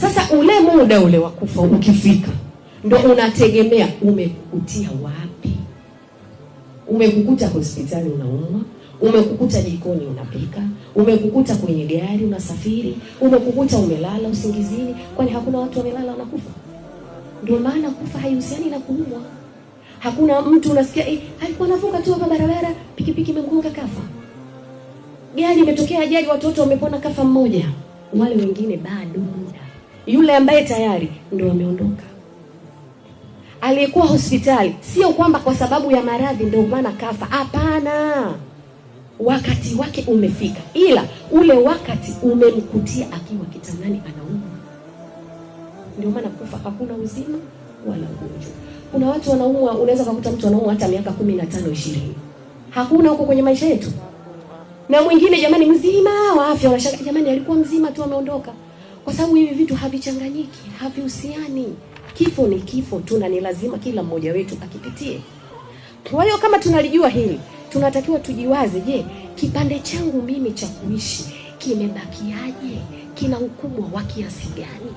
Sasa ule muda ule wa kufa ukifika, ndo unategemea umekukutia wapi. Umekukuta hospitali unaumwa, umekukuta jikoni unapika, umekukuta kwenye gari unasafiri, umekukuta umelala usingizini. Kwani hakuna watu wamelala wanakufa? Ndio maana kufa haihusiani na kuumwa. Hakuna mtu unasikia alikuwa anavuka tu hapa barabara, pikipiki imemgonga kafa. Gari imetokea ajali, watoto wamepona kafa mmoja. Wale wengine bado muda. Yule ambaye tayari ndio ameondoka. Aliyekuwa hospitali, sio kwamba kwa sababu ya maradhi ndio maana kafa. Hapana. Wakati wake umefika. Ila ule wakati umemkutia akiwa kitandani anaumwa. Ndio maana kufa hakuna uzima wala ugonjwa. Kuna watu wanaumwa, unaweza kukuta mtu anaumwa hata miaka 15 20. Hakuna huko kwenye maisha yetu. Na mwingine jamani mzima wa afya, unashaka jamani alikuwa mzima tu ameondoka. Kwa sababu hivi vitu havichanganyiki, havihusiani. Kifo ni kifo tu na ni lazima kila mmoja wetu akipitie. Kwa hiyo kama tunalijua hili, tunatakiwa tujiwaze, je, kipande changu mimi cha kuishi kimebakiaje? Kina ukubwa wa kiasi gani?